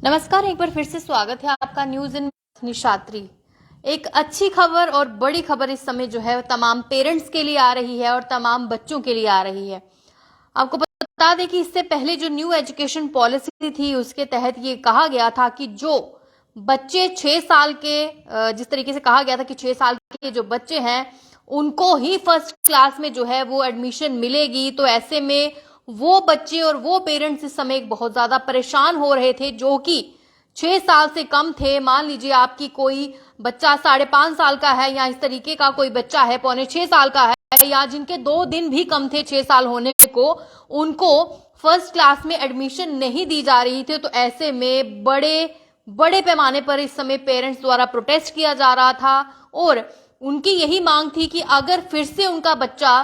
नमस्कार, एक बार फिर से स्वागत है आपका न्यूज इन निशात्री। एक अच्छी खबर और बड़ी खबर इस समय जो है तमाम पेरेंट्स के लिए आ रही है और तमाम बच्चों के लिए आ रही है। आपको बता दें कि इससे पहले जो न्यू एजुकेशन पॉलिसी थी उसके तहत ये कहा गया था कि जो बच्चे 6 साल के, जिस तरीके से कहा गया था कि 6 साल के जो बच्चे हैं उनको ही फर्स्ट क्लास में जो है वो एडमिशन मिलेगी। तो ऐसे में वो बच्चे और वो पेरेंट्स इस समय बहुत ज्यादा परेशान हो रहे थे जो कि 6 साल से कम थे। मान लीजिए आपकी कोई बच्चा 5.5 साल का है या इस तरीके का कोई बच्चा है 5.25 साल का है, या जिनके 2 दिन भी कम थे 6 साल होने को, उनको फर्स्ट क्लास में एडमिशन नहीं दी जा रही थी। तो ऐसे में बड़े पैमाने पर इस समय पेरेंट्स द्वारा प्रोटेस्ट किया जा रहा था और उनकी यही मांग थी कि अगर फिर से उनका बच्चा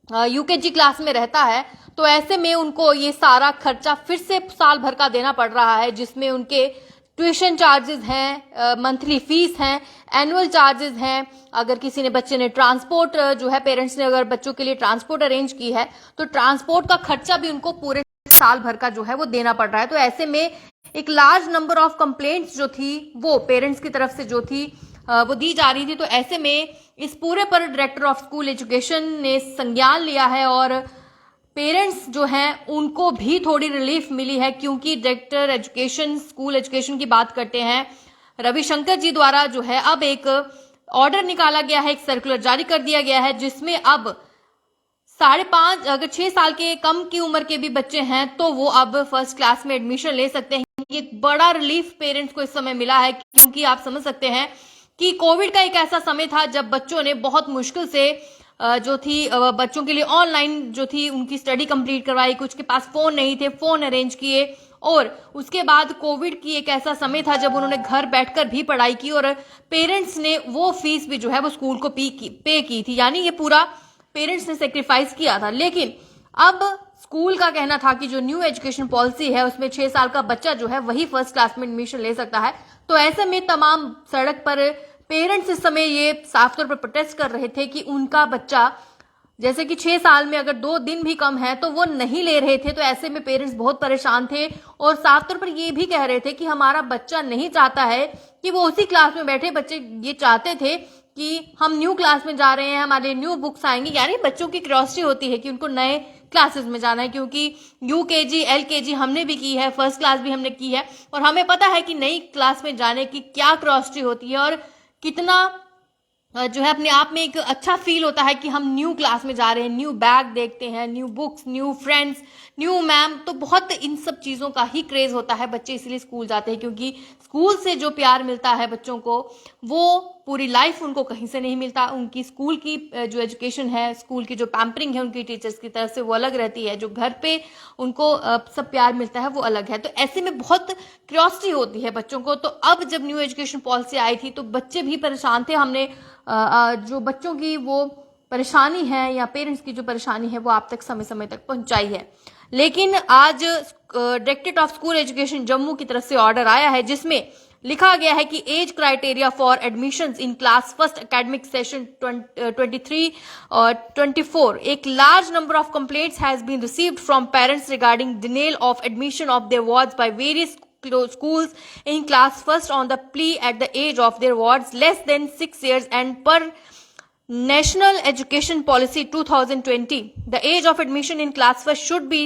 यूकेजी क्लास में रहता है तो ऐसे में उनको ये सारा खर्चा फिर से साल भर का देना पड़ रहा है, जिसमें उनके ट्यूशन चार्जेस हैं, मंथली फीस हैं, एनुअल चार्जेस हैं। अगर किसी ने बच्चे ने ट्रांसपोर्ट जो है, पेरेंट्स ने अगर बच्चों के लिए ट्रांसपोर्ट अरेंज की है तो ट्रांसपोर्ट का खर्चा भी उनको पूरे साल भर का जो है वो देना पड़ रहा है। तो ऐसे में एक लार्ज नंबर ऑफ कंप्लेंट्स जो थी वो पेरेंट्स की तरफ से जो थी वो दी जा रही थी। तो ऐसे में इस पूरे पर डायरेक्टर ऑफ स्कूल एजुकेशन ने संज्ञान लिया है और पेरेंट्स जो हैं उनको भी थोड़ी रिलीफ मिली है, क्योंकि डायरेक्टर एजुकेशन स्कूल एजुकेशन की बात करते हैं रविशंकर जी द्वारा जो है अब एक ऑर्डर निकाला गया है, एक सर्कुलर जारी कर दिया गया है जिसमें अब 5.5 अगर 6 साल के कम की उम्र के भी बच्चे हैं तो वो अब फर्स्ट क्लास में एडमिशन ले सकते हैं। ये बड़ा रिलीफ पेरेंट्स को इस समय मिला है, क्योंकि आप समझ सकते हैं कि कोविड का एक ऐसा समय था जब बच्चों ने बहुत मुश्किल से जो थी बच्चों के लिए ऑनलाइन जो थी उनकी स्टडी कंप्लीट करवाई। कुछ के पास फोन नहीं थे, फोन अरेंज किए, और उसके बाद कोविड की एक ऐसा समय था जब उन्होंने घर बैठकर भी पढ़ाई की और पेरेंट्स ने वो फीस भी जो है वो स्कूल को पे की थी, यानी ये पूरा पेरेंट्स ने सेक्रीफाइस किया था। लेकिन अब स्कूल का कहना था कि जो न्यू एजुकेशन पॉलिसी है उसमें 6 साल का बच्चा जो है वही फर्स्ट क्लास में एडमिशन ले सकता है। तो ऐसे में तमाम सड़क पर पेरेंट्स इस समय ये साफ तौर पर प्रोटेस्ट कर रहे थे कि उनका बच्चा जैसे कि 6 साल में अगर 2 दिन भी कम है तो वो नहीं ले रहे थे। तो ऐसे में पेरेंट्स बहुत परेशान थे और साफ तौर पर ये भी कह रहे थे कि हमारा बच्चा नहीं चाहता है कि वो उसी क्लास में बैठे। बच्चे ये चाहते थे कि हम न्यू क्लास में जा रहे हैं, हमारे न्यू बुक्स आएंगी, यानी बच्चों की क्यूरियोसिटी होती है कि उनको नए क्लासेस में जाना है, क्योंकि यूकेजी एलकेजी हमने भी की है, फर्स्ट क्लास भी हमने की है और हमें पता है कि नई क्लास में जाने की क्या क्यूरियोसिटी होती है और कितना जो है अपने आप में एक अच्छा फील होता है कि हम न्यू क्लास में जा रहे हैं, न्यू बैग देखते हैं, new books, new friends, new ma'am. तो बहुत इन सब चीज़ों का ही क्रेज होता है, बच्चे इसलिए स्कूल जाते हैं, क्योंकि स्कूल से जो प्यार मिलता है बच्चों को वो पूरी लाइफ उनको कहीं से नहीं मिलता। उनकी स्कूल की जो एजुकेशन है, स्कूल की जो पैम्परिंग है उनकी टीचर्स की तरफ से, वो अलग रहती है। जो घर पे उनको सब प्यार मिलता है वो अलग है। तो ऐसे में बहुत क्यूरियोसिटी होती है बच्चों को। तो अब जब न्यू एजुकेशन पॉलिसी आई थी तो बच्चे भी परेशान थे। हमने जो बच्चों की वो परेशानी है या पेरेंट्स की जो परेशानी है वो आप तक समय समय तक पहुंचाई है। लेकिन आज directorate of school education Jammu की तरफ से ऑर्डर आया है जिसमें लिखा गया है कि age criteria for admissions in class first academic session 23 और 24, एक large number of complaints has been received from parents regarding denial of admission of their wards by various schools in class first on the plea at the age of their wards less than 6 years, and per National Education Policy 2020 the age of admission in class first should be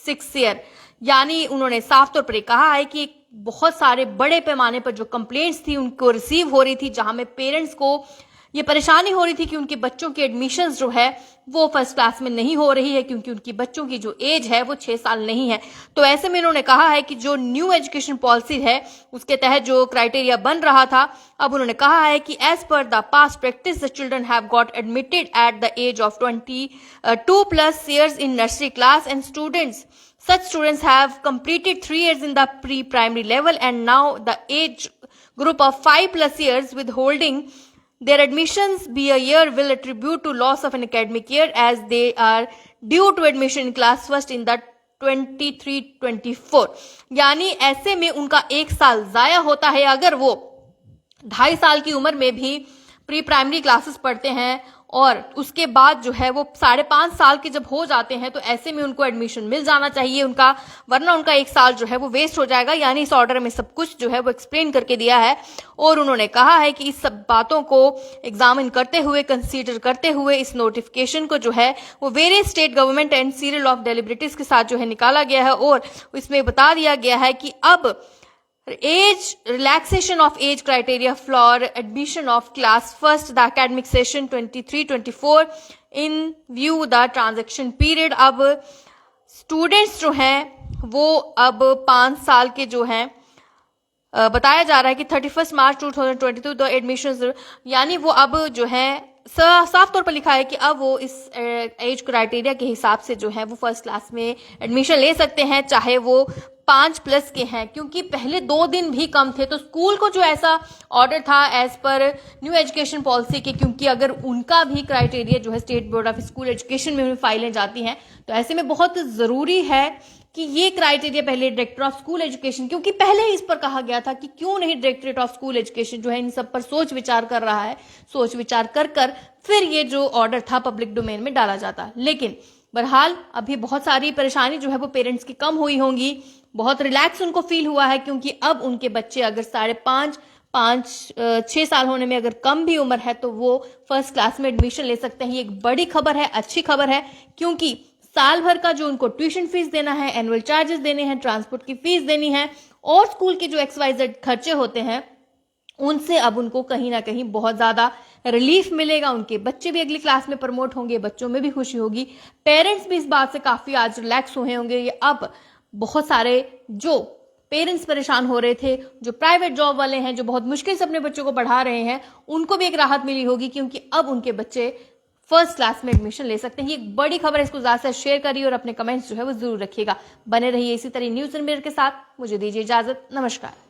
6 year। यानी उन्होंने साफ तौर पर कहा है कि बहुत सारे बड़े पैमाने पर जो कंप्लेंट्स थी उनको रिसीव हो रही थी, जहां में पेरेंट्स को ये परेशानी हो रही थी कि उनके बच्चों की एडमिशंस जो है वो फर्स्ट क्लास में नहीं हो रही है, क्योंकि उनकी बच्चों की जो एज है वो 6 साल नहीं है। तो ऐसे में इन्होंने कहा है कि जो न्यू एजुकेशन पॉलिसी है उसके तहत जो क्राइटेरिया बन रहा था, अब उन्होंने कहा है कि as per the past practice the children have got admitted at the age of 22+ years in nursery class, and such students have completed 3 years in the pre-primary level, and now the age group of 5+ years withholding their admissions be a year will attribute to loss of an academic year as they are due to admission in class first in the 23-24। यानी ऐसे में उनका 1 साल जाया होता है अगर वो 2.5 साल की उम्र में भी प्री प्राइमरी क्लासेस पढ़ते हैं और उसके बाद जो है वो 5.5 साल के जब हो जाते हैं तो ऐसे में उनको एडमिशन मिल जाना चाहिए उनका, वरना उनका 1 साल जो है वो वेस्ट हो जाएगा। यानी इस ऑर्डर में सब कुछ जो है वो एक्सप्लेन करके दिया है और उन्होंने कहा है कि इस सब बातों को एग्जामिन करते हुए, कंसीडर करते हुए इस नोटिफिकेशन को जो है वो various state government and serial of deliberatives के साथ जो है निकाला गया है और इसमें बता दिया गया है कि अब age relaxation of age criteria for admission of class first the academic session 23-24 in view the transaction period। अब स्टूडेंट्स जो हैं वो अब 5 साल के जो हैं बताया जा रहा है कि 31 मार्च 2022 द एडमिशन, यानी वो अब जो है साफ तौर पर लिखा है कि अब वो इस एज क्राइटेरिया के हिसाब से जो है वो फर्स्ट क्लास में एडमिशन ले सकते हैं, चाहे वो 5+ के हैं, क्योंकि पहले 2 दिन भी कम थे। तो स्कूल को जो ऐसा ऑर्डर था as per new education policy के, क्योंकि अगर उनका भी क्राइटेरिया जो है state board of school education में भी फाइलें जाती हैं, तो ऐसे में बहुत जरूरी है कि ये क्राइटेरिया पहले डायरेक्टर ऑफ स्कूल एजुकेशन, क्योंकि पहले ही इस पर कहा गया था कि क्यों नहीं डायरेक्टरेट ऑफ स्कूल एजुकेशन जो है इन सब पर सोच विचार कर रहा है, सोच विचार कर फिर ये जो ऑर्डर था पब्लिक डोमेन में डाला जाता। लेकिन बहरहाल अभी बहुत सारी परेशानी जो है वो पेरेंट्स की कम हुई होंगी, बहुत रिलैक्स उनको फील हुआ है, क्योंकि अब उनके बच्चे अगर 5.5-6 साल होने में अगर कम भी उम्र है तो वो फर्स्ट क्लास में एडमिशन ले सकते हैं। ये एक बड़ी खबर है, अच्छी खबर है, क्योंकि साल भर का जो उनको ट्यूशन फीस देना है, एनुअल चार्जेस देने हैं, ट्रांसपोर्ट की फीस देनी है और स्कूल के जो XYZ खर्चे होते हैं उनसे अब उनको कहीं ना कहीं बहुत ज्यादा रिलीफ मिलेगा। उनके बच्चे भी अगली क्लास में प्रमोट होंगे, बच्चों में भी खुशी होगी, पेरेंट्स भी इस बात से काफी आज रिलैक्स हुए होंगे। ये अब बहुत सारे जो पेरेंट्स परेशान हो रहे थे, जो प्राइवेट जॉब वाले हैं, जो बहुत मुश्किल से अपने बच्चों को पढ़ा रहे हैं, उनको भी एक राहत मिली होगी, क्योंकि अब उनके बच्चे फर्स्ट क्लास में एडमिशन ले सकते हैं। ये एक बड़ी खबर है, इसको ज्यादा से शेयर करिए और अपने कमेंट्स जो है वो जरूर रखिएगा। बने रहिए इसी तरह न्यूज एंड मिरर के साथ। मुझे दीजिए इजाजत, नमस्कार।